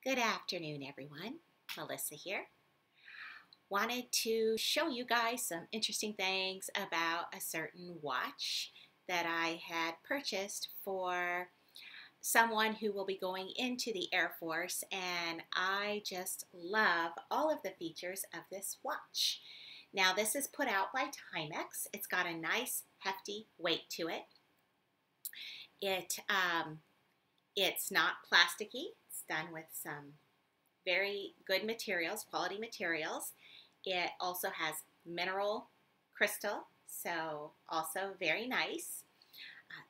Good afternoon, everyone. Melissa here. Wanted to show you guys some interesting things about a certain watch that I had purchased for someone who will be going into the Air Force, and I just love all of the features of this watch. Now, this is put out by Timex. It's got a nice hefty weight to it. It's not plasticky. It's done with some very good materials, quality materials. It also has mineral crystal, so also very nice.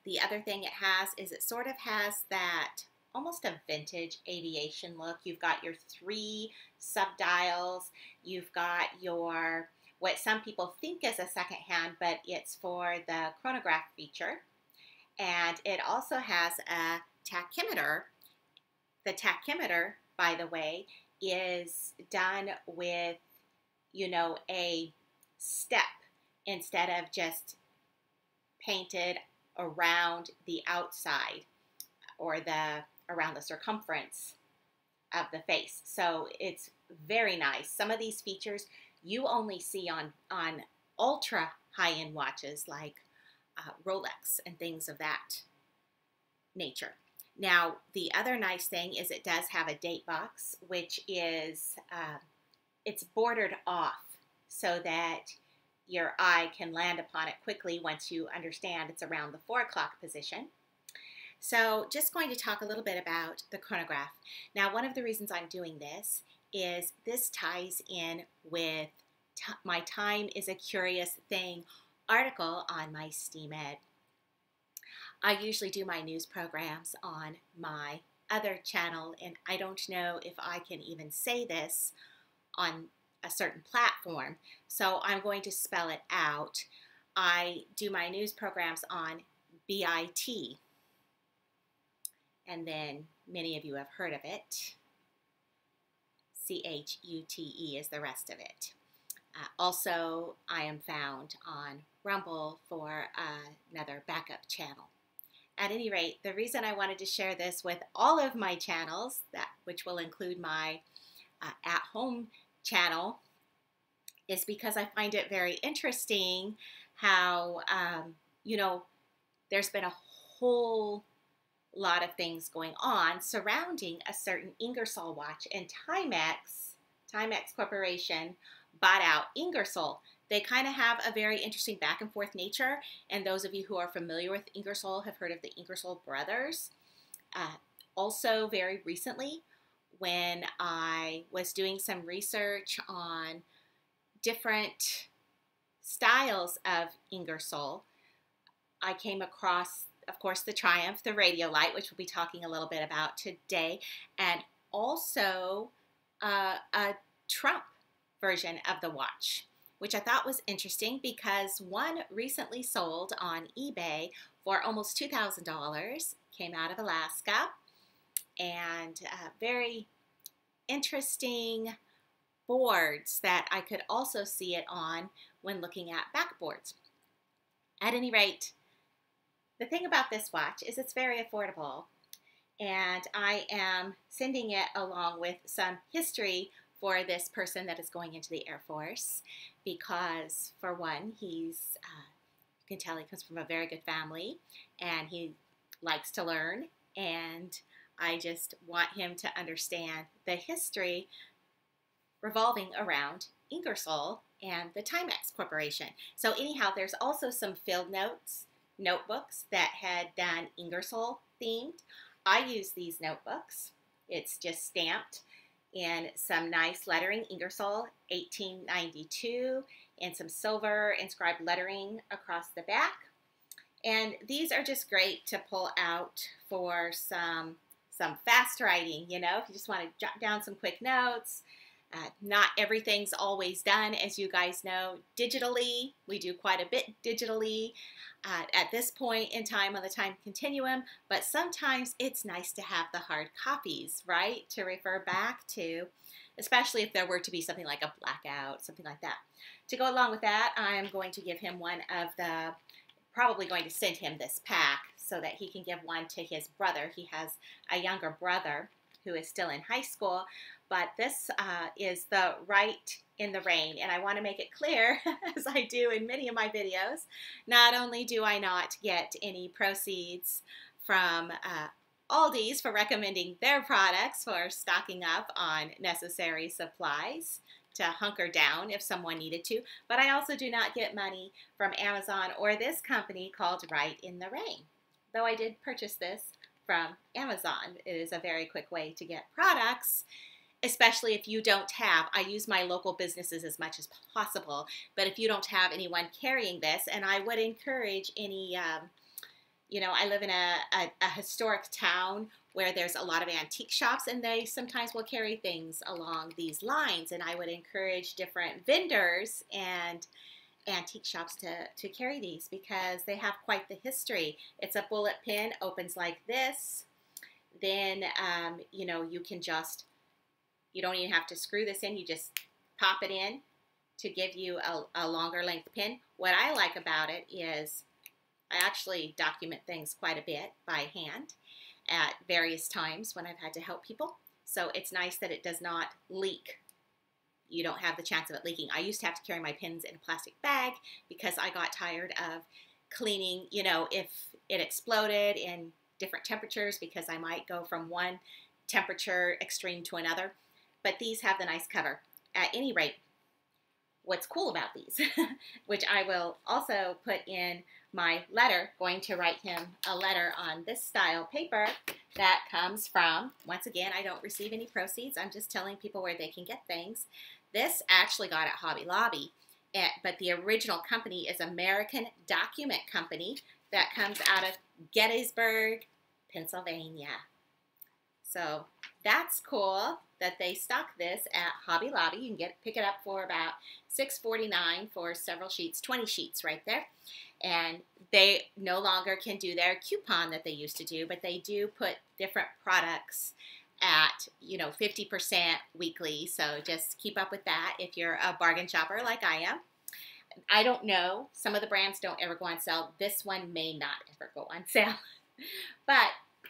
The other thing it has is it sort of has that almost a vintage aviation look. You've got your 3 subdials. You've got your, what some people think is a second hand, but it's for the chronograph feature. And it also has a tachymeter. The tachymeter, by the way, is done with, a step instead of just painted around the outside or around the circumference of the face. So it's very nice. Some of these features you only see on ultra high-end watches like Rolex and things of that nature. Now, the other nice thing is it does have a date box, which is, it's bordered off so that your eye can land upon it quickly once you understand it's around the 4 o'clock position. So just going to talk a little bit about the chronograph. Now, one of the reasons I'm doing this is this ties in with my Time is a Curious Thing article on my STEAMED. I usually do my news programs on my other channel, and I don't know if I can even say this on a certain platform, so I'm going to spell it out. I do my news programs on BIT, and then many of you have heard of it. CHUTE is the rest of it. Also, I am found on Rumble for another backup channel. At any rate, the reason I wanted to share this with all of my channels, which will include my at-home channel, is because I find it very interesting how, there's been a whole lot of things going on surrounding a certain Ingersoll watch, and Timex Corporation bought out Ingersoll. They kind of have a very interesting back and forth nature, and those of you who are familiar with Ingersoll have heard of the Ingersoll brothers. Also, very recently, when I was doing some research on different styles of Ingersoll, I came across, of course, the Triumph, the Radiolite, which we'll be talking a little bit about today, and also a Trump version of the watch, which I thought was interesting because one recently sold on eBay for almost $2,000, came out of Alaska, and very interesting boards that I could also see it on when looking at backboards. At any rate, the thing about this watch is it's very affordable, and I am sending it along with some history for this person that is going into the Air Force because, for one, you can tell he comes from a very good family and he likes to learn, and I just want him to understand the history revolving around Ingersoll and the Timex Corporation. So anyhow, there's also some field notebooks that had done Ingersoll themed. I use these notebooks. It's just stamped in some nice lettering, Ingersoll 1892, and some silver inscribed lettering across the back. And these are just great to pull out for some fast writing, if you just want to jot down some quick notes. Not everything's always done, as you guys know, digitally. We do quite a bit digitally at this point in time on the time continuum, but sometimes it's nice to have the hard copies, right, to refer back to, especially if there were to be something like a blackout, something like that. To go along with that, I'm going to give him probably going to send him this pack so that he can give one to his brother. He has a younger brother who is still in high school, but this is the Rite in the Rain, and I want to make it clear, as I do in many of my videos, not only do I not get any proceeds from Aldi's for recommending their products for stocking up on necessary supplies to hunker down if someone needed to, but I also do not get money from Amazon or this company called Rite in the Rain. Though I did purchase this from Amazon. It is a very quick way to get products, especially if you don't have, I use my local businesses as much as possible, but if you don't have anyone carrying this, and I would encourage any, you know, I live in a historic town where there's a lot of antique shops, and they sometimes will carry things along these lines, and I would encourage different vendors and antique shops to carry these because they have quite the history. It's a bullet pin, opens like this. Then, you know, you can just, you don't even have to screw this in. You just pop it in to give you a longer length pin. What I like about it is I actually document things quite a bit by hand at various times when I've had to help people. So it's nice that it does not leak. You don't have the chance of it leaking. I used to have to carry my pins in a plastic bag because I got tired of cleaning, you know, if it exploded in different temperatures, because I might go from one temperature extreme to another. But these have the nice cover. At any rate, what's cool about these, which I will also put in my letter, going to write him a letter on this style paper that comes from, once again, I don't receive any proceeds. I'm just telling people where they can get things. This actually got at Hobby Lobby, but the original company is American Document Company that comes out of Gettysburg, Pennsylvania. So that's cool that they stock this at Hobby Lobby. You can pick it up for about $6.49 for several sheets, 20 sheets right there. And they no longer can do their coupon that they used to do, but they do put different products at, you know, 50% weekly. So just keep up with that if you're a bargain shopper like I am. I don't know. Some of the brands don't ever go on sale. This one may not ever go on sale. But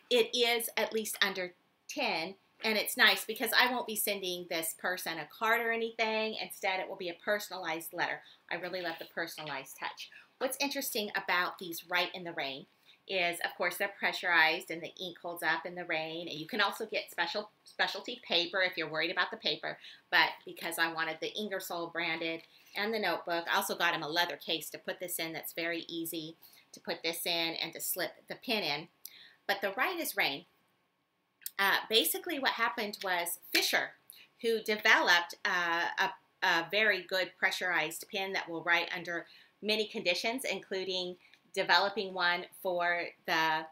it is at least under 10, and it's nice because I won't be sending this person a card or anything. Instead, it will be a personalized letter. I really love the personalized touch. What's interesting about these Rite in the Rain is, of course, they're pressurized and the ink holds up in the rain. And you can also get specialty paper if you're worried about the paper. But because I wanted the Ingersoll branded and the notebook, I also got him a leather case to put this in that's very easy to put this in and to slip the pin in. But the Rite is Rain. Basically what happened was Fisher, who developed a very good pressurized pen that will write under many conditions, including developing one for the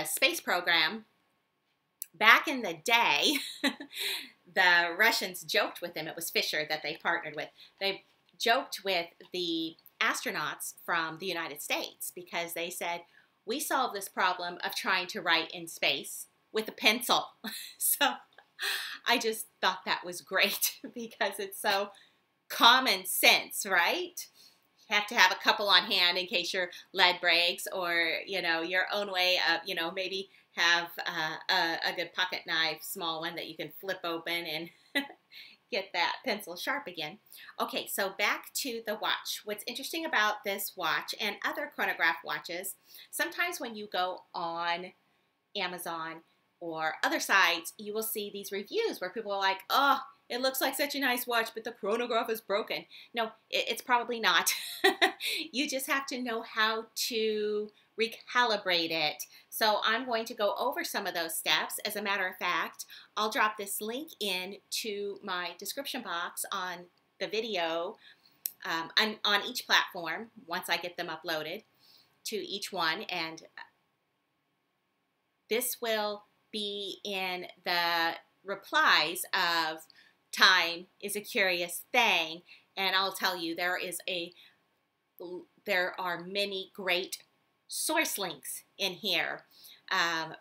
space program. Back in the day, the Russians joked with him. It was Fisher that they partnered with. They joked with the astronauts from the United States because they said, we solved this problem of trying to write in space with a pencil. So I just thought that was great because it's so common sense, right? You have to have a couple on hand in case your lead breaks, or, you know, your own way of, you know, maybe have a good pocket knife, small one that you can flip open and get that pencil sharp again. Okay, so back to the watch. What's interesting about this watch and other chronograph watches, sometimes when you go on Amazon or other sites, you will see these reviews where people are like, oh, it looks like such a nice watch, but the chronograph is broken. No, it's probably not. You just have to know how to recalibrate it. So I'm going to go over some of those steps. As a matter of fact, I'll drop this link into my description box on the video on each platform once I get them uploaded to each one. And this will be in the replies of Time is a Curious Thing. And I'll tell you, there are many great source links in here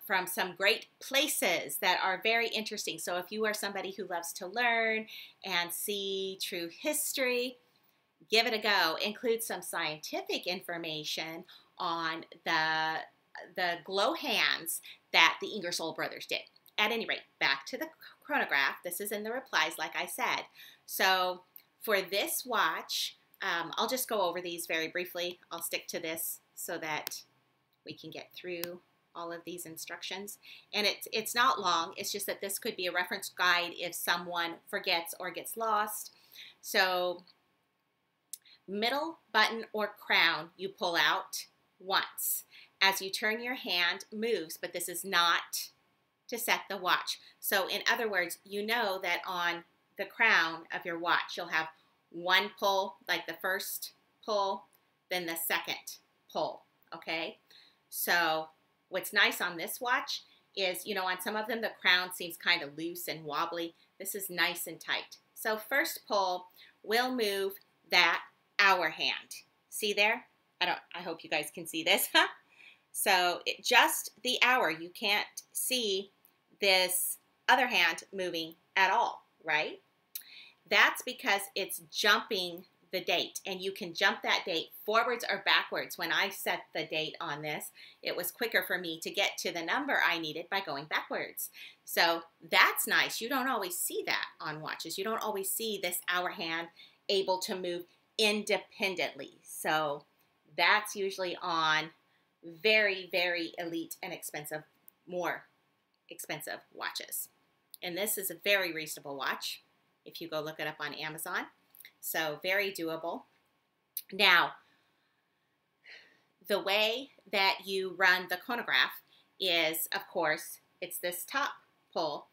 from some great places that are very interesting. So if you are somebody who loves to learn and see true history, give it a go. Include some scientific information on the glow hands that the Ingersoll brothers did. at any rate, back to the chronograph. This is in the replies, like I said. So for this watch, I'll just go over these very briefly. I'll stick to this so that we can get through all of these instructions. And it's not long. It's just that this could be a reference guide if someone forgets or gets lost. So middle button or crown you pull out once. As you turn, your hand moves, but this is not to set the watch. So in other words, you know that on the crown of your watch, you'll have one pull, like the first pull, then the second pull, okay? So what's nice on this watch is, you know, on some of them, the crown seems kind of loose and wobbly. This is nice and tight. So first pull will move that hour hand. See there? I hope you guys can see this. So just the hour, you can't see this other hand moving at all, right? That's because it's jumping the date, and you can jump that date forwards or backwards. When I set the date on this, it was quicker for me to get to the number I needed by going backwards. So that's nice. You don't always see that on watches. You don't always see this hour hand able to move independently. So that's usually on very, very elite and expensive, more expensive watches. And this is a very reasonable watch if you go look it up on Amazon. So very doable. Now, the way that you run the chronograph is, of course, it's this top pull,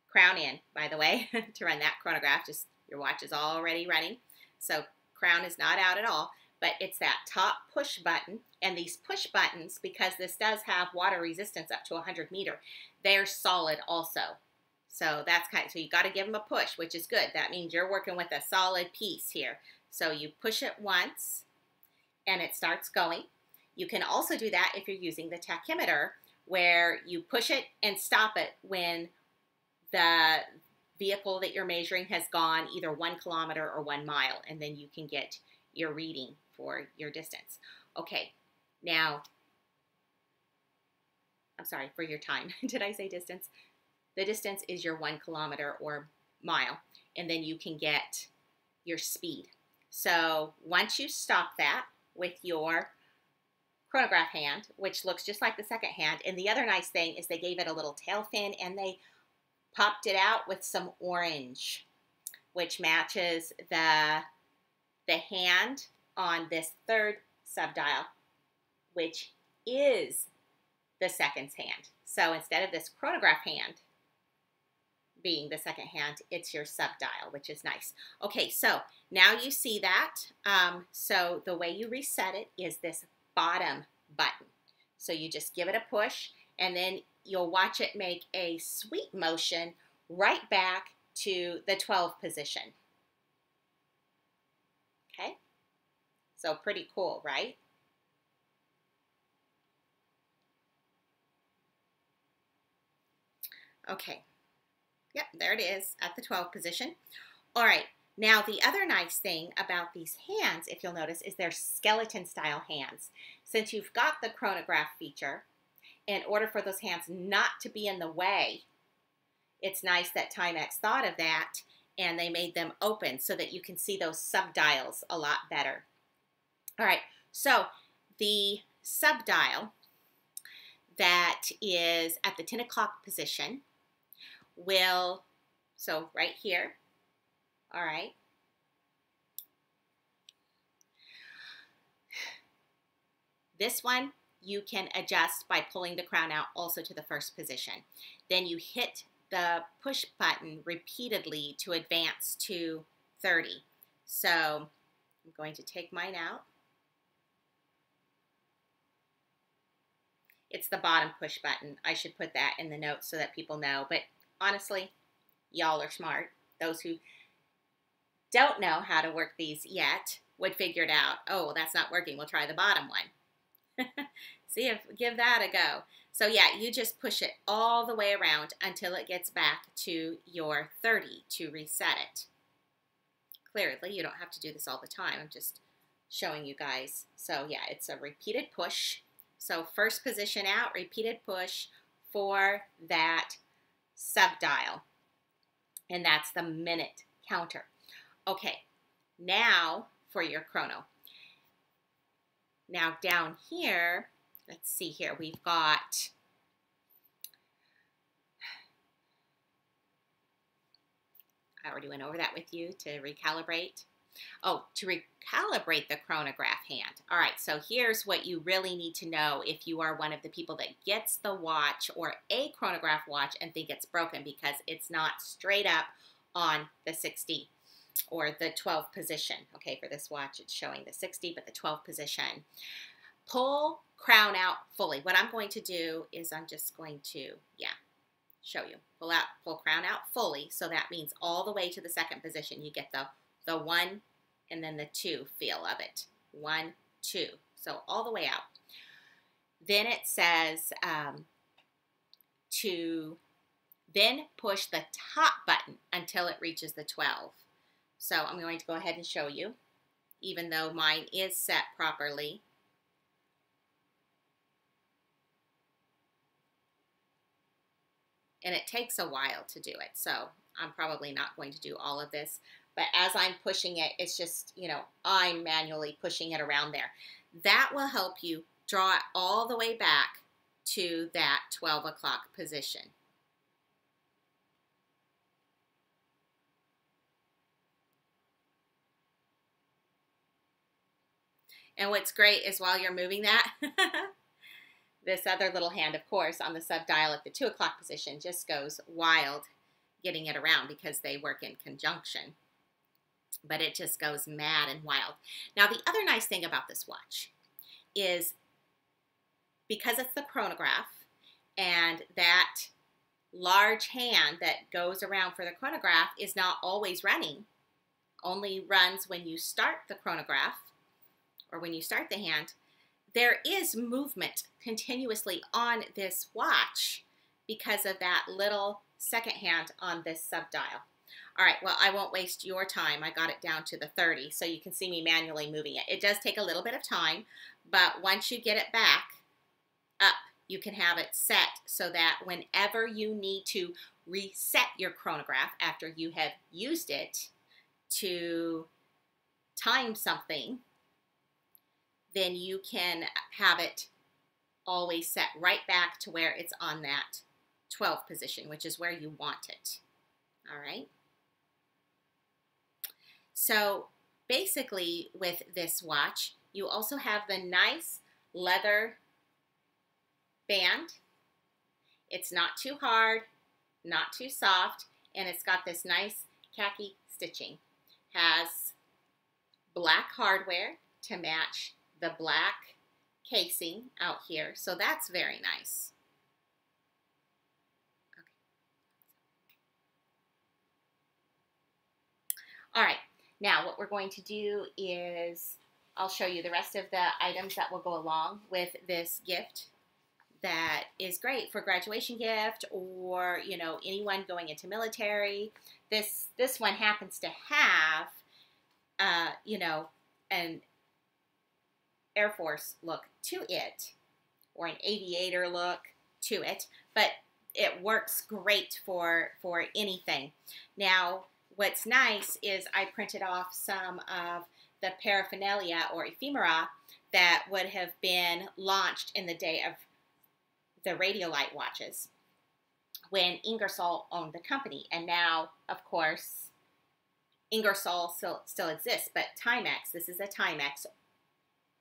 crown in, by the way, to run that chronograph. Just your watch is already running, so crown is not out at all, but it's that top push button. And these push buttons, because this does have water resistance up to 100 meter, they're solid also. So that's so you got to give them a push, which is good. That means you're working with a solid piece here. So you push it once and it starts going. You can also do that if you're using the tachymeter, where you push it and stop it when the vehicle that you're measuring has gone either 1 kilometer or 1 mile, and then you can get your reading for your distance. Okay, now, I'm sorry, for your time. Did I say distance? The distance is your 1 kilometer or mile, and then you can get your speed. So once you stop that with your chronograph hand, which looks just like the second hand, and the other nice thing is they gave it a little tail fin and they popped it out with some orange, which matches the hand on this third subdial, which is the second's hand. So instead of this chronograph hand being the second hand, it's your subdial, which is nice. Okay, so now you see that. So the way you reset it is this bottom button. So you just give it a push, and then you'll watch it make a sweep motion right back to the 12 position. Okay, so pretty cool, right? Okay. Yep, there it is at the 12 position. All right, now the other nice thing about these hands, if you'll notice, is they're skeleton style hands. Since you've got the chronograph feature, in order for those hands not to be in the way, it's nice that Timex thought of that and they made them open so that you can see those subdials a lot better. All right, so the subdial that is at the 10 o'clock position will, so right here, all right, this one you can adjust by pulling the crown out also to the first position. Then you hit the push button repeatedly to advance to 30. So I'm going to take mine out. It's the bottom push button. I should put that in the notes so that people know, but honestly, y'all are smart. Those who don't know how to work these yet would figure it out. Oh, well, that's not working. We'll try the bottom one. Give that a go. So yeah, you just push it all the way around until it gets back to your 30 to reset it. Clearly, you don't have to do this all the time. I'm just showing you guys. So yeah, it's a repeated push. So first position out, repeated push, for that subdial, and that's the minute counter. Okay, now for your chrono. Now down here, let's see here, we've got I already went over that with you to recalibrate. Oh, to recalibrate the chronograph hand. All right, so here's what you really need to know if you are one of the people that gets the watch or a chronograph watch and think it's broken because it's not straight up on the 60 or the 12 position. Okay, for this watch, it's showing the 60, but the 12 position. Pull crown out fully. What I'm going to do is I'm just going to, show you. Pull crown out fully, so that means all the way to the second position. You get the 1 and then the 2 feel of it. 1, 2. So all the way out. Then it says to then push the top button until it reaches the 12. So I'm going to go ahead and show you, even though mine is set properly. And it takes a while to do it, so I'm probably not going to do all of this. But as I'm pushing it, it's just, I'm manually pushing it around there. That will help you draw it all the way back to that 12 o'clock position. And what's great is while you're moving that, this other little hand, of course, on the subdial at the 2 o'clock position just goes wild getting it around because they work in conjunction. But it just goes mad and wild. Now, the other nice thing about this watch is because it's the chronograph and that large hand that goes around for the chronograph is not always running, only runs when you start the chronograph or when you start the hand. There is movement continuously on this watch because of that little second hand on this subdial. All right, well, I won't waste your time. I got it down to the 30, so you can see me manually moving it. It does take a little bit of time, but once you get it back up, you can have it set so that whenever you need to reset your chronograph after you have used it to time something, then you can have it always set right back to where it's on that 12 position, which is where you want it. All right. So basically with this watch, you also have the nice leather band. It's not too hard, not too soft, and it's got this nice khaki stitching. Has black hardware to match the black casing out here, so that's very nice. Okay. All right, now what we're going to do is I'll show you the rest of the items that will go along with this gift that is great for graduation gift or, anyone going into military. This one happens to have, an Air Force look to it or an aviator look to it, but it works great for anything. Now, what's nice is I printed off some of the paraphernalia or ephemera that would have been launched in the day of the Radiolite watches when Ingersoll owned the company. And now, of course, Ingersoll still exists, but Timex, this is a Timex,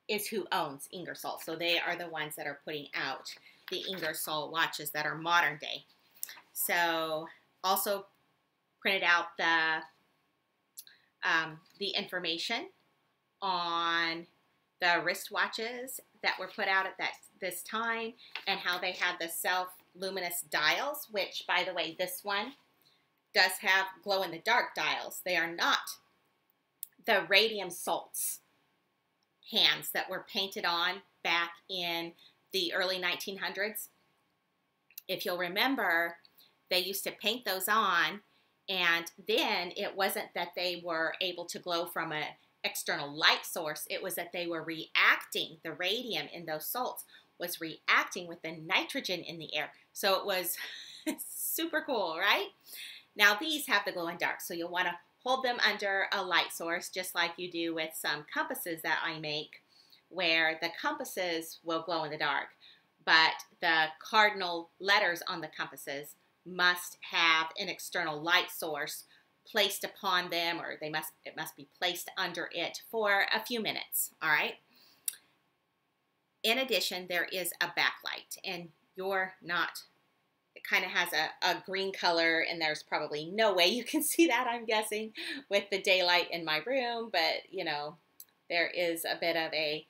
is who owns Ingersoll. So they are the ones that are putting out the Ingersoll watches that are modern day. So also printed out the information on the wristwatches that were put out at this time and how they had the self-luminous dials, which, by the way, this one does have glow-in-the-dark dials. They are not the radium salts hands that were painted on back in the early 1900s. If you'll remember, they used to paint those on, and then it wasn't that they were able to glow from an external light source. It was that they were reacting the radium in those salts was reacting with the nitrogen in the air. So it was super cool, right? Now these have the glow in dark, so you'll want to hold them under a light source, just like you do with some compasses that I make, where the compasses will glow in the dark, but the cardinal letters on the compasses must have an external light source placed upon them, or it must be placed under it for a few minutes, all right? In addition, there is a backlight, and it kind of has a green color, and there's probably no way you can see that, I'm guessing, with the daylight in my room, but, you know, there is a bit of a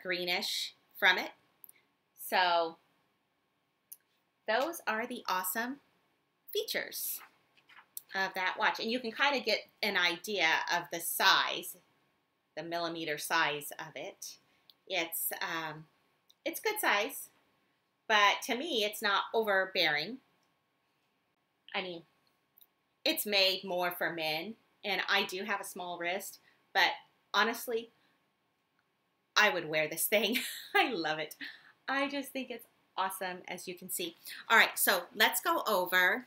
greenish from it. So those are the awesome features of that watch, and you can kind of get an idea of the size, the millimeter size of it. It's good size, but to me, it's not overbearing. I mean, it's made more for men, and I do have a small wrist, but honestly, I would wear this thing. I love it. I just think it's awesome, as you can see. All right, so let's go over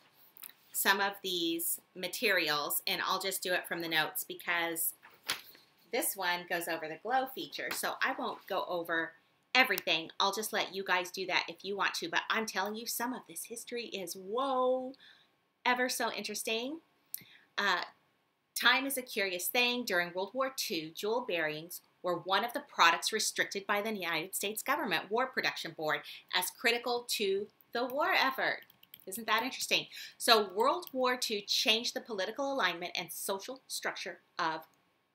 some of these materials, and I'll just do it from the notes because this one goes over the glow feature, so I won't go over everything. I'll just let you guys do that if you want to, but I'm telling you, some of this history is, whoa, ever so interesting. Time is a curious thing. During World War II, jewel bearings were one of the products restricted by the United States government War Production Board as critical to the war effort. Isn't that interesting? So World War II changed the political alignment and social structure of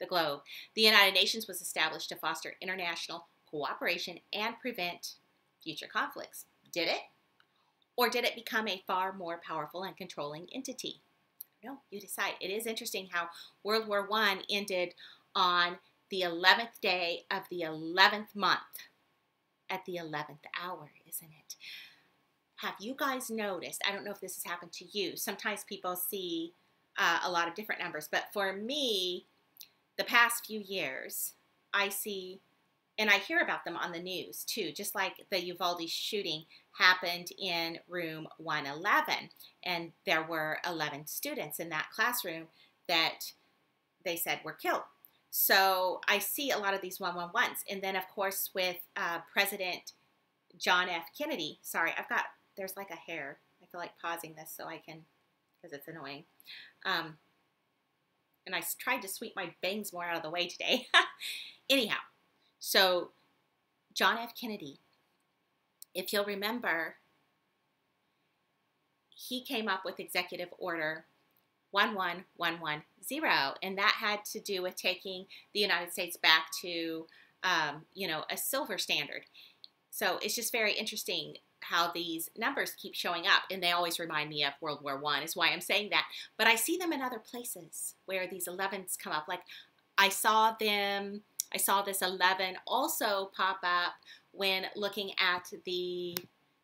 the globe. The United Nations was established to foster international cooperation and prevent future conflicts. Did it? Or did it become a far more powerful and controlling entity? No, you decide. It is interesting how World War I ended on the 11th day of the 11th month at the 11th hour, isn't it? Have you guys noticed, I don't know if this has happened to you, sometimes people see a lot of different numbers, but for me, the past few years, I see, and I hear about them on the news too, just like the Uvalde shooting happened in room 111, and there were 11 students in that classroom that they said were killed. So I see a lot of these 111s, and then of course with President John F. Kennedy, sorry, there's like a hair, I feel like pausing this so I can, because it's annoying. And I tried to sweep my bangs more out of the way today. Anyhow, so John F. Kennedy, if you'll remember, he came up with Executive Order 11110, and that had to do with taking the United States back to, a silver standard. So it's just very interesting how these numbers keep showing up, and they always remind me of World War I, is why I'm saying that. But I see them in other places where these 11s come up. Like I saw this 11 also pop up when looking at the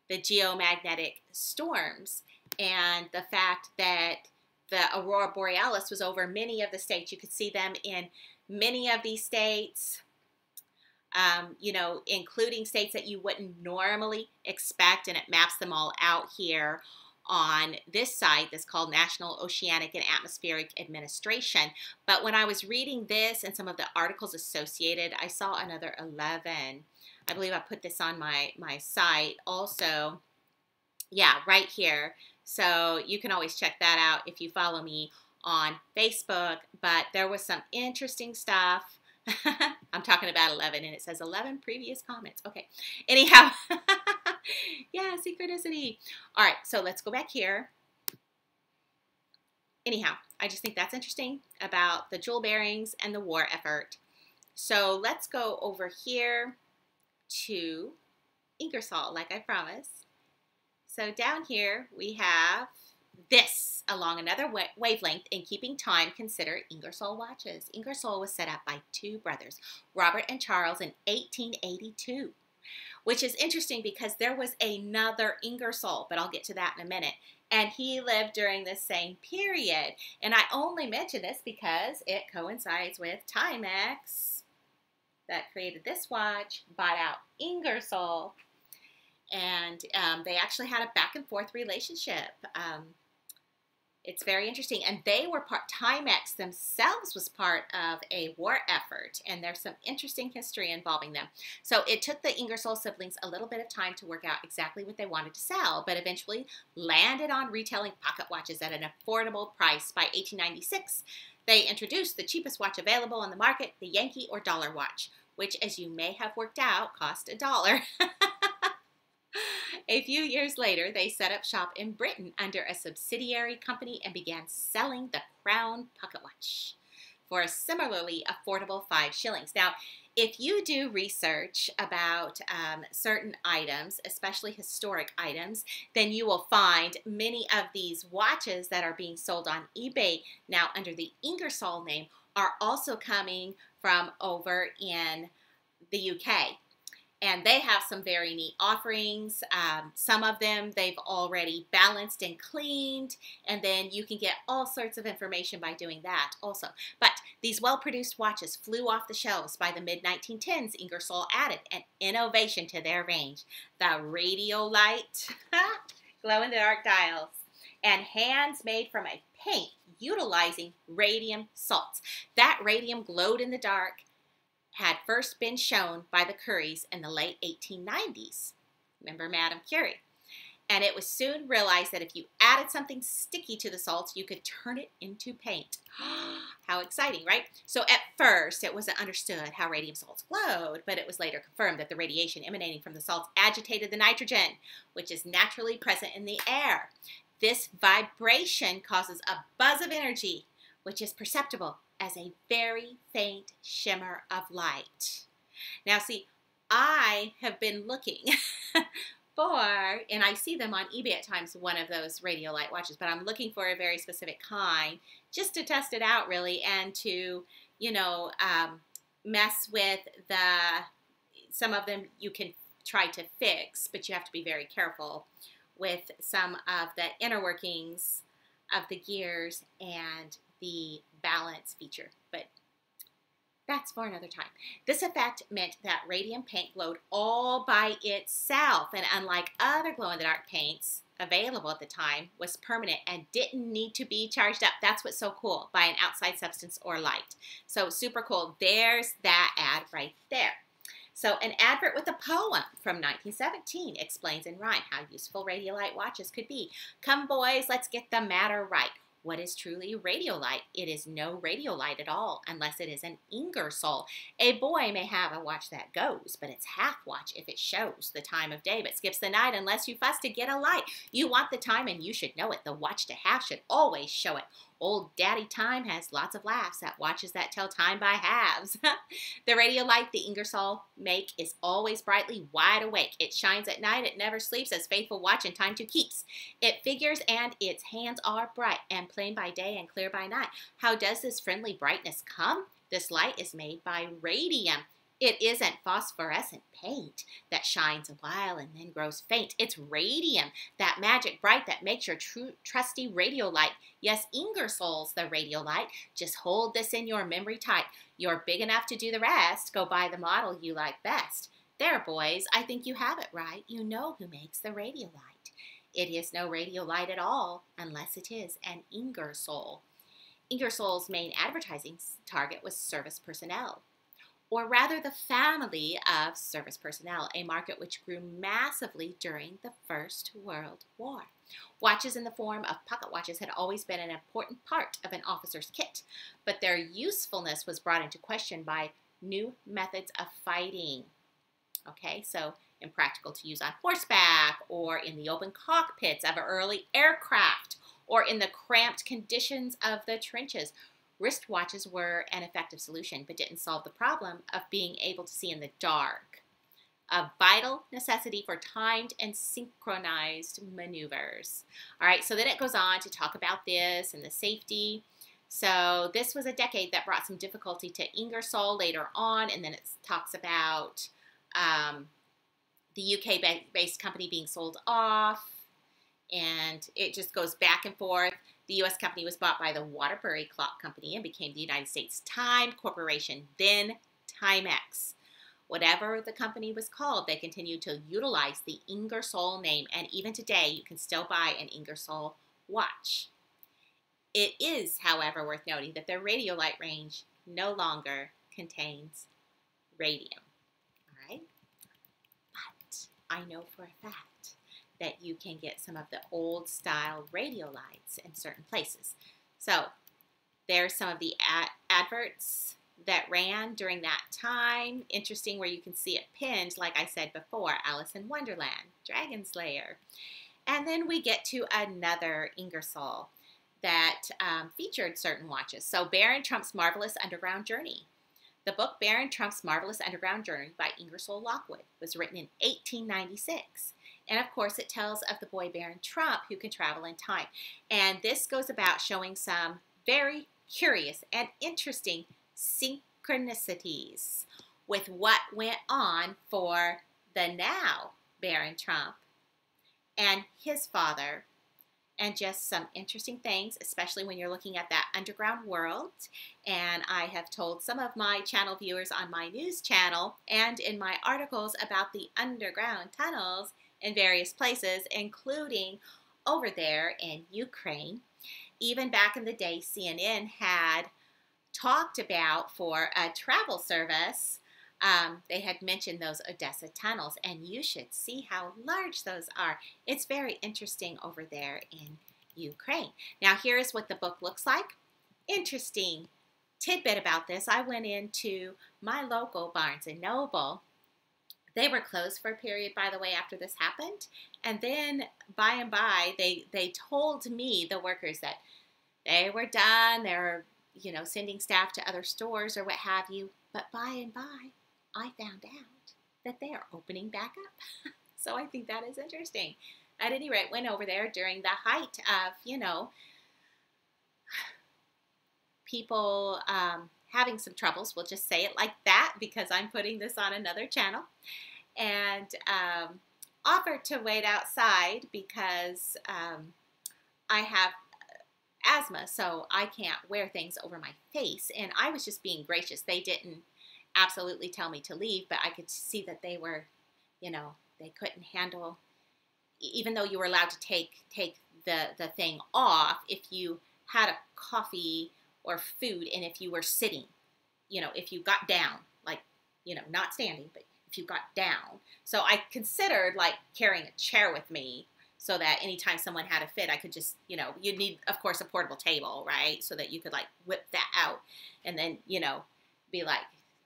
geomagnetic storms, and the fact that the AuroraBorealis was over many of the states. You could see them in many of these states. Including states that you wouldn't normally expect, and it maps them all out here on this site that's called National Oceanic and Atmospheric Administration. But when I was reading this and some of the articles associated, I saw another 11. I believe I put this on my site also. Yeah, right here. So you can always check that out if you follow me on Facebook. But there was some interesting stuff. I'm talking about 11, and it says 11 previous comments. Okay. Anyhow, yeah, synchronicity. All right, so let's go back here. Anyhow, I just think that's interesting about the jewel bearings and the war effort. So let's go over here to Ingersoll, like I promised. So down here we have this along another wavelength in keeping time. Consider Ingersoll watches. Ingersoll was set up by two brothers, Robert and Charles, in 1882, which is interesting because there was another Ingersoll, but I'll get to that in a minute, and he lived during the same period. And I only mention this because it coincides with Timex that created this watch bought out Ingersoll, and they actually had a back and forth relationship. It's very interesting, and they were Timex themselves was part of a war effort, and there's some interesting history involving them. So it took the Ingersoll siblings a little bit of time to work out exactly what they wanted to sell, but eventually landed on retailing pocket watches at an affordable price. By 1896, they introduced the cheapest watch available on the market, the Yankee or dollar watch, which, as you may have worked out, cost $1. A few years later, they set up shop in Britain under a subsidiary company and began selling the Crown pocket watch for a similarly affordable 5 shillings. Now, if you do research about certain items, especially historic items, then you will find many of these watches that are being sold on eBay now under the Ingersoll name are also coming from over in the UK. And they have some very neat offerings. Some of them they've already balanced and cleaned, and then you can get all sorts of information by doing that also. But these well-produced watches flew off the shelves by the mid-1910s. Ingersoll added an innovation to their range: the Radiolite glow-in-the-dark dials, and hands made from a paint utilizing radium salts. That radium glowed in the dark had first been shown by the Curies in the late 1890s. Remember Madame Curie? And it was soon realized that if you added something sticky to the salts, you could turn it into paint. How exciting, right? So at first, it wasn't understood how radium salts glowed, but it was later confirmed that the radiation emanating from the salts agitated the nitrogen, which is naturally present in the air. This vibration causes a buzz of energy, which is perceptible as a very faint shimmer of light. Now see, I have been looking for, and I see them on eBay at times, one of those Radiolite watches, but I'm looking for a very specific kind just to test it out really, and to, you know, mess with some of them you can try to fix, but you have to be very careful with some of the inner workings of the gears and the balance feature, but that's for another time. This effect meant that radium paint glowed all by itself, and unlike other glow-in-the-dark paints available at the time, was permanent and didn't need to be charged up. That's what's so cool, by an outside substance or light. So super cool. There's that ad right there. So an advert with a poem from 1917 explains in rhyme how useful Radiolite watches could be. Come boys, let's get the matter right. What is truly Radiolite? It is no Radiolite at all, unless it is an Ingersoll. A boy may have a watch that goes, but it's half watch if it shows the time of day, but skips the night unless you fuss to get a light. You want the time and you should know it. The watch to have should always show it. Old Daddy Time has lots of laughs at watches that tell time by halves. The Radiolite the Ingersoll make is always brightly wide awake. It shines at night, it never sleeps, as faithful watch and time to keeps. It figures and its hands are bright, and plain by day and clear by night. How does this friendly brightness come? This light is made by radium. It isn't phosphorescent paint that shines a while and then grows faint. It's radium, that magic bright that makes your trusty Radiolite. Yes, Ingersoll's the Radiolite. Just hold this in your memory tight. You're big enough to do the rest. Go buy the model you like best. There, boys, I think you have it right. You know who makes the Radiolite. It is no Radiolite at all, unless it is an Ingersoll. Ingersoll's main advertising target was service personnel, or rather the family of service personnel, a market which grew massively during the First World War. Watches in the form of pocket watches had always been an important part of an officer's kit, but their usefulness was brought into question by new methods of fighting. Okay, so impractical to use on horseback, or in the open cockpits of early aircraft, or in the cramped conditions of the trenches. Wristwatches were an effective solution, but didn't solve the problem of being able to see in the dark, a vital necessity for timed and synchronized maneuvers. All right, so then it goes on to talk about this and the safety. So this was a decade that brought some difficulty to Ingersoll later on, and then it talks about the UK-based company being sold off, and it just goes back and forth. The U.S. company was bought by the Waterbury Clock Company and became the United States Time Corporation, then Timex. Whatever the company was called, they continued to utilize the Ingersoll name, and even today you can still buy an Ingersoll watch. It is, however, worth noting that their Radiolite range no longer contains radium. All right? But I know for a fact that you can get some of the old style Radiolites in certain places. So there's some of the adverts that ran during that time. Interesting, where you can see it pinned, like I said before, Alice in Wonderland, Dragon Slayer. And then we get to another Ingersoll that featured certain watches. So Baron Trump's Marvelous Underground Journey. The book Baron Trump's Marvelous Underground Journey by Ingersoll Lockwood was written in 1896. And of course, it tells of the boy Baron Trump who can travel in time. And this goes about showing some very curious and interesting synchronicities with what went on for the now Baron Trump and his father, and just some interesting things, especially when you're looking at that underground world. And I have told some of my channel viewers on my news channel and in my articles about the underground tunnels in various places, including over there in Ukraine. Even back in the day, CNN had talked about, for a travel service, they had mentioned those Odessa tunnels, and you should see how large those are. It's very interesting over there in Ukraine. Now, here's what the book looks like. Interesting tidbit about this. I went into my local Barnes & Noble. They were closed for a period, by the way, after this happened. And then, by and by, they told me, the workers, that they were done. They were, sending staff to other stores or what have you. But by and by, I found out that they are opening back up. So I think that is interesting. At any rate, went over there during the height of, people having some troubles. We'll just say it like that because I'm putting this on another channel. And offered to wait outside because I have asthma, so I can't wear things over my face. And I was just being gracious. They didn't absolutely tell me to leave, but I could see that they were, they couldn't handle, even though you were allowed to take the thing off if you had a coffee or food, and if you were sitting, if you got down, like, not standing, but if you got down. So I considered like carrying a chair with me so that anytime someone had a fit, I could just, you'd need, of course, a portable table, right? So that you could like whip that out and then, be like,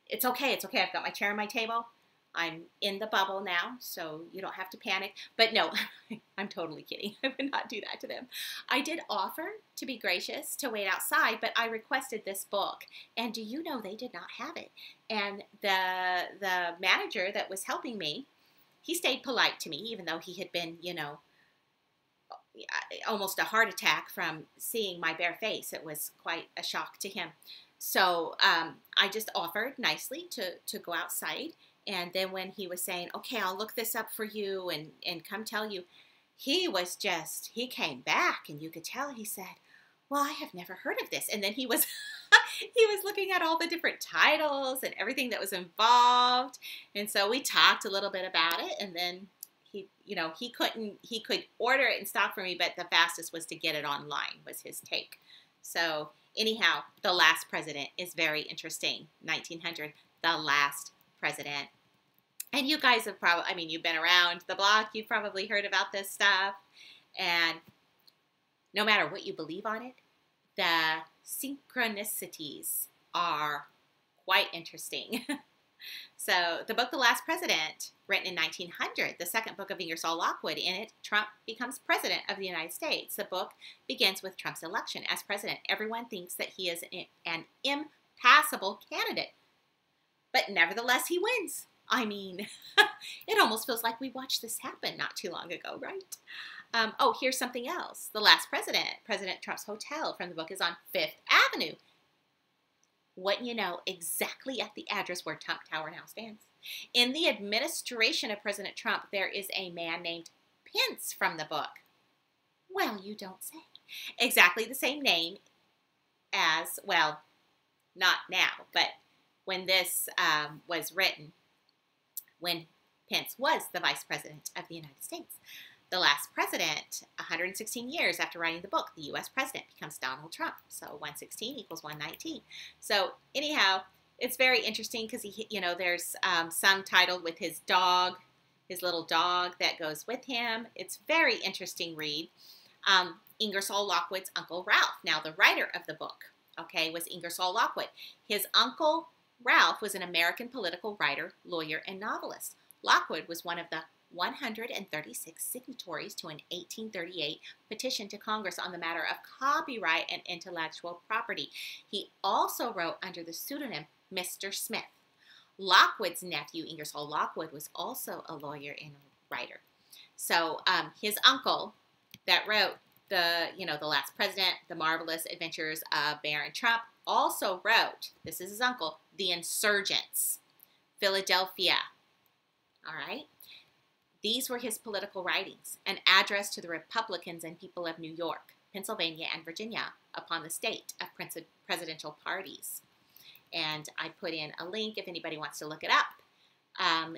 it's okay, I've got my chair and my table. I'm in the bubble now, so you don't have to panic. But no, I'm totally kidding. I would not do that to them. I did offer to be gracious to wait outside, but I requested this book. And do you know, they did not have it. And the manager that was helping me, he stayed polite to me, even though he had been, almost a heart attack from seeing my bare face. It was quite a shock to him. So I just offered nicely to go outside. And then when he was saying, okay, I'll look this up for you and come tell you, he came back, and you could tell he said, well, I have never heard of this. And then he was he was looking at all the different titles and everything that was involved. And so we talked a little bit about it, and then he could order it in stock for me, but the fastest was to get it online, was his take. So anyhow, The Last President is very interesting. 1900, The Last President. And you guys have probably, you've been around the block, you've probably heard about this stuff. And no matter what you believe on it, the synchronicities are quite interesting. So the book, The Last President, written in 1900, the second book of Ingersoll Lockwood. In it, Trump becomes president of the United States. The book begins with Trump's election as president. Everyone thinks that he is an impassable candidate, but nevertheless, he wins. It almost feels like we watched this happen not too long ago, right? Oh, here's something else. The Last President, President Trump's hotel from the book, is on Fifth Avenue. Wouldn't you know, exactly at the address where Trump Tower now stands. In the administration of President Trump, there is a man named Pence from the book. Well, you don't say. Exactly the same name as, well, not now, but when this was written, when Pence was the Vice President of the United States. The last president, 116 years after writing the book, the U.S. president becomes Donald Trump. So 116 equals 119. So anyhow, it's very interesting because there's some titled with his dog, his little dog that goes with him. It's very interesting read. Ingersoll Lockwood's Uncle Ralph. Now the writer of the book, okay, was Ingersoll Lockwood. His uncle Ralph was an American political writer, lawyer, and novelist. Lockwood was one of the 136 signatories to an 1838 petition to Congress on the matter of copyright and intellectual property. He also wrote under the pseudonym Mr. Smith. Lockwood's nephew, Ingersoll Lockwood, was also a lawyer and writer. So his uncle that wrote the Last President, The Marvelous Adventures of Baron Trump, also wrote, this is his uncle, The Insurgents, Philadelphia. All right. These were his political writings, an address to the Republicans and people of New York, Pennsylvania, and Virginia upon the state of presidential parties. And I put in a link if anybody wants to look it up.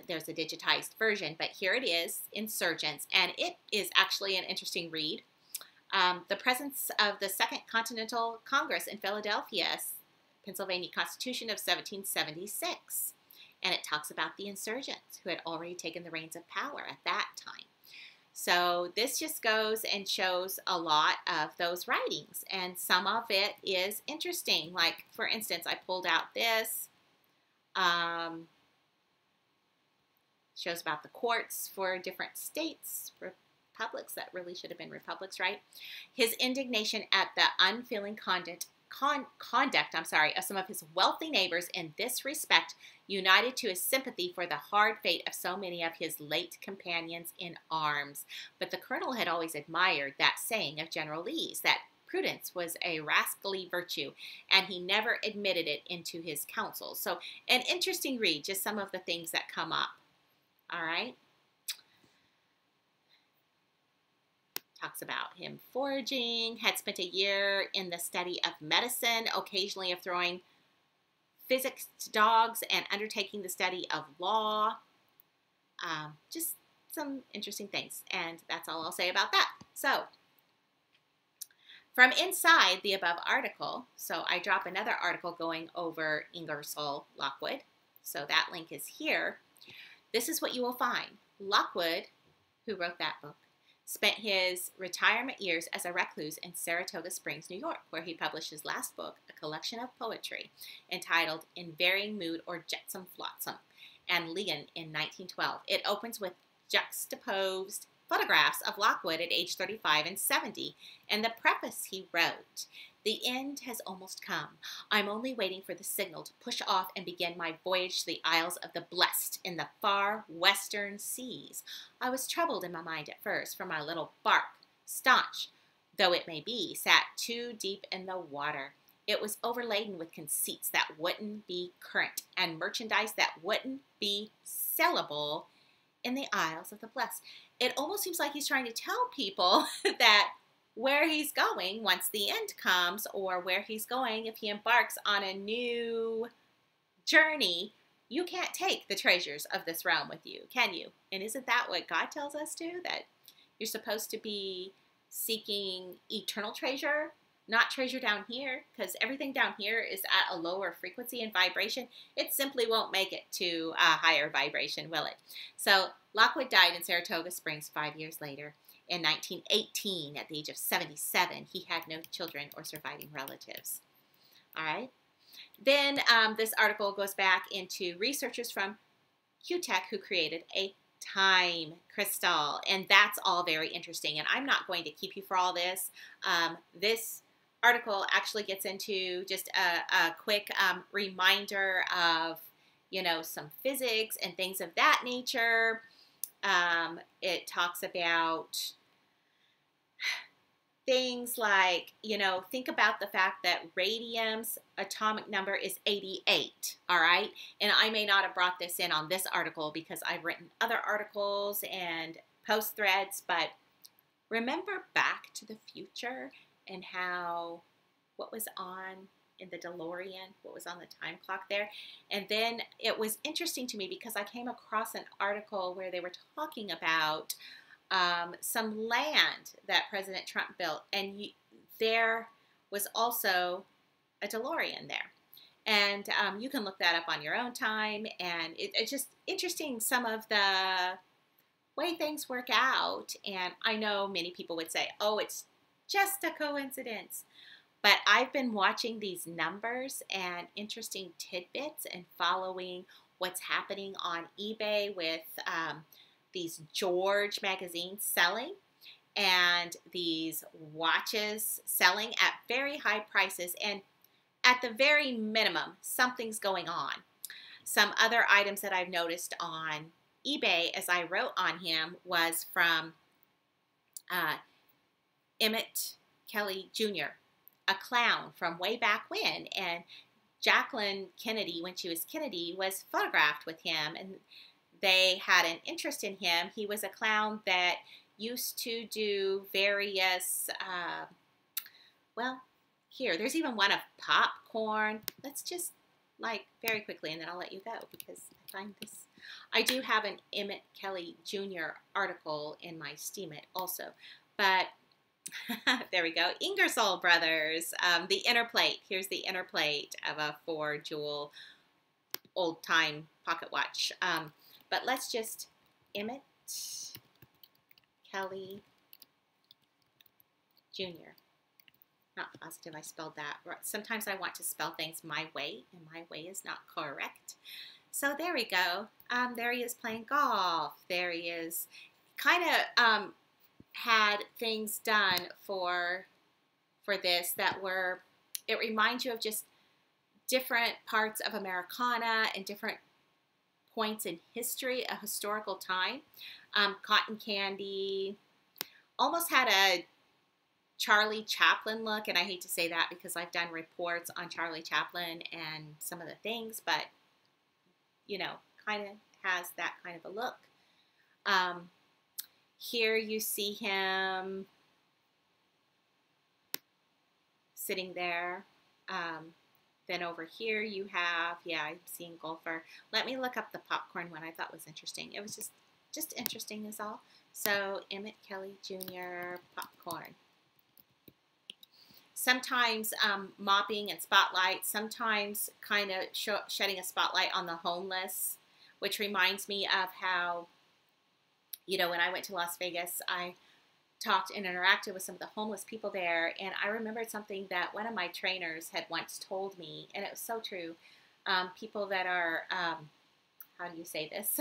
There's a digitized version, but here it is, Insurgents, and it is actually an interesting read. The presence of the Second Continental Congress in Philadelphia, Pennsylvania Constitution of 1776. And it talks about the insurgents who had already taken the reins of power at that time. So this just goes and shows a lot of those writings. And some of it is interesting. Like, for instance, I pulled out this. Shows about the courts for different states, republics that really should have been republics, right? His indignation at the unfeeling conduct of some of his wealthy neighbors in this respect united to his sympathy for the hard fate of so many of his late companions in arms. But the colonel had always admired that saying of General Lee's, that prudence was a rascally virtue, and he never admitted it into his counsels. So an interesting read, just some of the things that come up. All right. Talks about him foraging, had spent a year in the study of medicine, occasionally of throwing physics to dogs, and undertaking the study of law. Just some interesting things, and that's all I'll say about that. So, from inside the above article, so I drop another article going over Ingersoll Lockwood, so that link is here. This is what you will find. Lockwood, who wrote that book, spent his retirement years as a recluse in Saratoga Springs, New York, where he published his last book, a collection of poetry entitled In Varying Mood or Jetsam Flotsam, and Leon in 1912. It opens with juxtaposed photographs of Lockwood at age 35 and 70, and the preface he wrote, "The end has almost come. I'm only waiting for the signal to push off and begin my voyage to the Isles of the Blessed in the far western seas. I was troubled in my mind at first, for my little bark, staunch though it may be, sat too deep in the water. It was overladen with conceits that wouldn't be current, and merchandise that wouldn't be sellable in the Isles of the Blessed." It almost seems like he's trying to tell people that where he's going once the end comes, or where he's going if he embarks on a new journey, you can't take the treasures of this realm with you, can you? And isn't that what God tells us to? That you're supposed to be seeking eternal treasure, not treasure down here, because everything down here is at a lower frequency and vibration. It simply won't make it to a higher vibration, will it? So Lockwood died in Saratoga Springs 5 years later. In 1918, at the age of 77, he had no children or surviving relatives. All right. Then this article goes back into researchers from QTech who created a time crystal, and that's all very interesting. And I'm not going to keep you for all this. This article actually gets into just a quick reminder of, some physics and things of that nature. It talks about things like, think about the fact that radium's atomic number is 88, all right? And I may not have brought this in on this article because I've written other articles and post threads, but remember Back to the Future and how what was on in the DeLorean, what was on the time clock there. And then it was interesting to me because I came across an article where they were talking about some land that President Trump built, and there was also a DeLorean there. And you can look that up on your own time, and it's just interesting some of the way things work out. And I know many people would say, oh, it's just a coincidence. But I've been watching these numbers and interesting tidbits and following what's happening on eBay with these George magazines selling and these watches selling at very high prices. And at the very minimum, something's going on. Some other items that I've noticed on eBay, as I wrote on him, was from Emmett Kelly Jr., a clown from way back when. And Jacqueline Kennedy, when she was Kennedy, was photographed with him, and they had an interest in him. He was a clown that used to do various, well, here, there's even one of popcorn. Let's just, like, very quickly, and then I'll let you go because I find this. I do have an Emmett Kelly Jr. article in my Steemit also, but there we go. Ingersoll Brothers, the inner plate. Here's the inner plate of a 4-jewel old-time pocket watch. But let's just, Emmett Kelly Jr. Not positive I spelled that. Sometimes I want to spell things my way, and my way is not correct. So there we go. There he is playing golf. There he is. Kind of had things done for this that were, it reminds you of just different parts of Americana and different points in history, a historical time. Cotton candy, almost had a Charlie Chaplin look, and I hate to say that because I've done reports on Charlie Chaplin and some of the things, but, you know, kind of has that kind of a look. Here you see him sitting there. Then over here you have, yeah, I'm seeing golfer. Let me look up the popcorn one I thought was interesting. It was just interesting is all. So Emmett Kelly Jr. popcorn. Sometimes mopping and spotlight, sometimes kind of shedding a spotlight on the homeless, which reminds me of how, you know, when I went to Las Vegas, I talked and interacted with some of the homeless people there, and I remembered something that one of my trainers had once told me, and it was so true. People that are, how do you say this?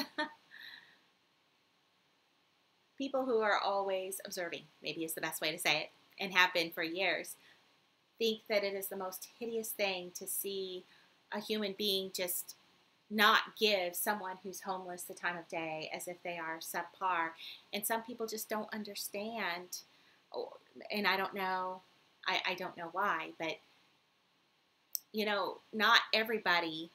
People who are always observing, maybe is the best way to say it, and have been for years, think that it is the most hideous thing to see a human being just not give someone who's homeless the time of day as if they are subpar. And some people just don't understand, and I don't know, I don't know why, but, you know, not everybody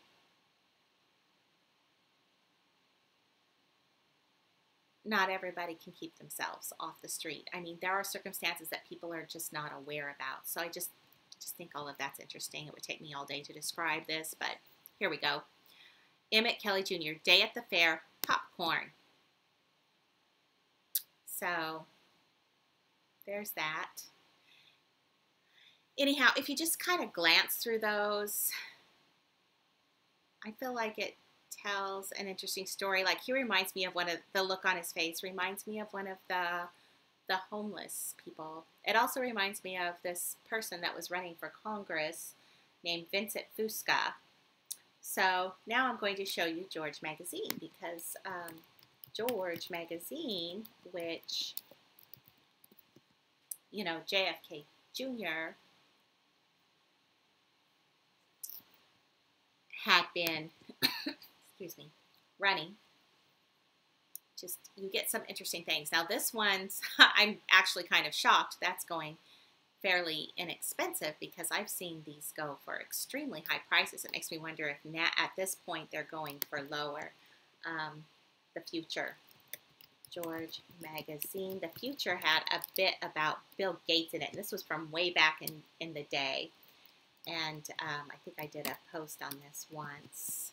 can keep themselves off the street. I mean, there are circumstances that people are just not aware about. So I just think all of that's interesting. It would take me all day to describe this, but here we go. Emmett Kelly Jr., Day at the Fair, popcorn. So there's that. Anyhow, if you just kind of glance through those, I feel like it tells an interesting story. Like, he reminds me of one of the look on his face, reminds me of one of the homeless people. It also reminds me of this person that was running for Congress named Vincent Fusca. So now I'm going to show you George Magazine, because George Magazine, which, you know, JFK Jr. had been, excuse me, running. Just, you get some interesting things. Now this one's, I'm actually kind of shocked. That's going fairly inexpensive because I've seen these go for extremely high prices. It makes me wonder if now, at this point, they're going for lower. The Future, George Magazine. The Future had a bit about Bill Gates in it. And this was from way back in the day. And I think I did a post on this once.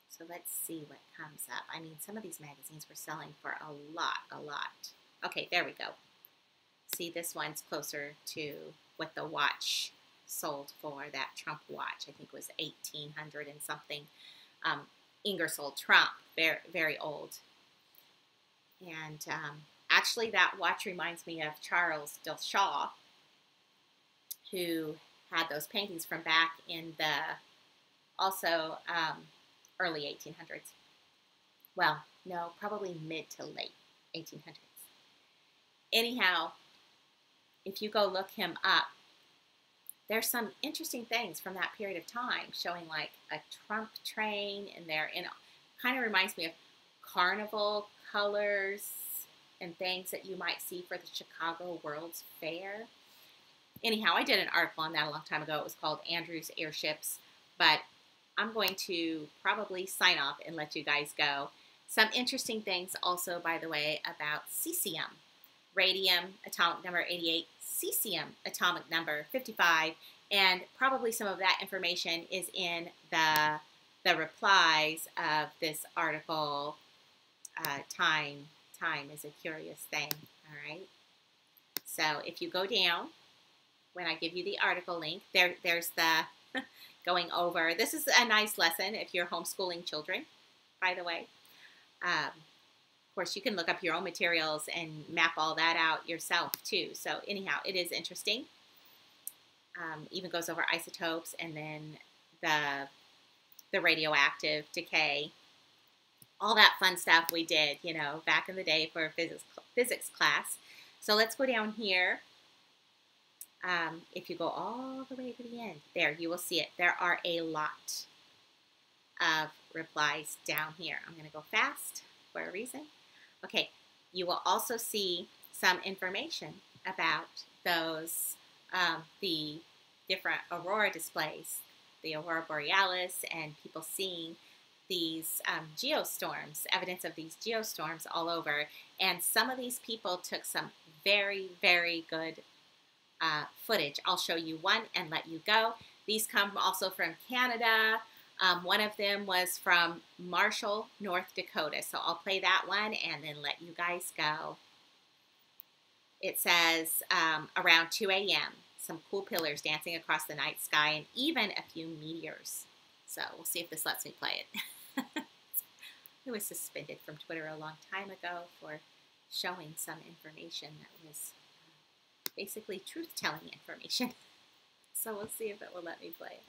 So let's see what comes up. I mean, some of these magazines were selling for a lot. Okay, there we go. See, this one's closer to what the watch sold for. That Trump watch, I think, was 1800 and something. Ingersoll Trump, very, very old. And actually, that watch reminds me of Charles Delshaw, who had those paintings from back in the, also early 1800s. Well, no, probably mid to late 1800s. Anyhow, if you go look him up, there's some interesting things from that period of time showing like a Trump train in there. And it kind of reminds me of carnival colors and things that you might see for the Chicago World's Fair. Anyhow, I did an article on that a long time ago. It was called Andrew's Airships, but I'm going to probably sign off and let you guys go. Some interesting things also, by the way, about cesium. Radium, atomic number 88, cesium, atomic number 55, and probably some of that information is in the replies of this article, Time is a Curious Thing, all right? So if you go down, when I give you the article link, there's the going over. This is a nice lesson if you're homeschooling children, by the way. Of course, you can look up your own materials and map all that out yourself too. So anyhow, it is interesting. Even goes over isotopes and then the radioactive decay. All that fun stuff we did, you know, back in the day for physics class. So let's go down here. If you go all the way to the end, there, you will see it. There are a lot of replies down here. I'm going to go fast for a reason. Okay, you will also see some information about those, the different aurora displays, the aurora borealis, and people seeing these geostorms, evidence of these geostorms all over. And some of these people took some very, very good footage. I'll show you one and let you go. These come also from Canada. One of them was from Marshall, North Dakota. So I'll play that one and then let you guys go. It says around 2 a.m., some cool pillars dancing across the night sky and even a few meteors. So we'll see if this lets me play it. It was suspended from Twitter a long time ago for showing some information that was basically truth-telling information. So we'll see if it will let me play it.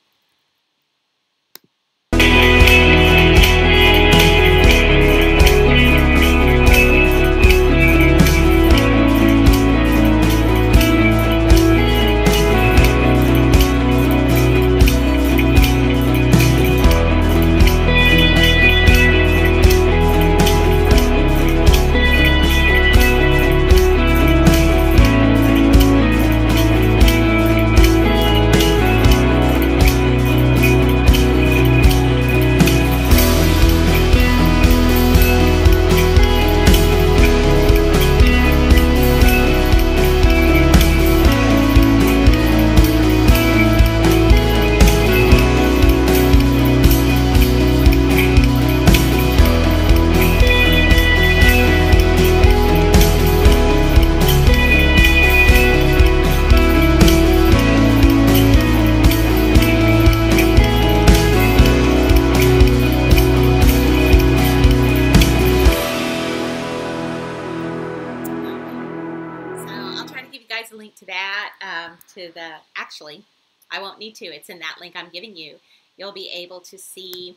Actually, I won't need to. It's in that link I'm giving you. You'll be able to see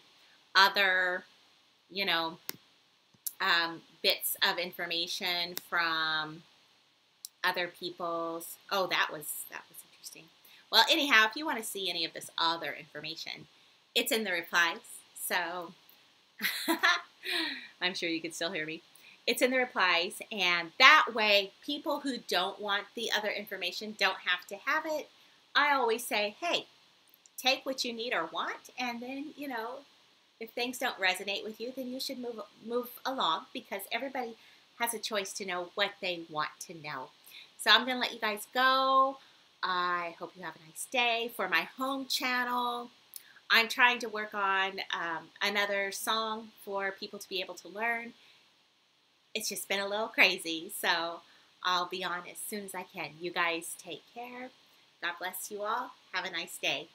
other, you know, bits of information from other people's. Oh, that was interesting. Well, anyhow, if you want to see any of this other information, it's in the replies. So I'm sure you can still hear me. It's in the replies, and that way, people who don't want the other information don't have to have it. I always say, hey, take what you need or want, and then, you know, if things don't resonate with you, then you should move along, because everybody has a choice to know what they want to know. So I'm going to let you guys go. I hope you have a nice day. For my home channel, I'm trying to work on another song for people to be able to learn. It's just been a little crazy, so I'll be on as soon as I can. You guys take care. God bless you all. Have a nice day.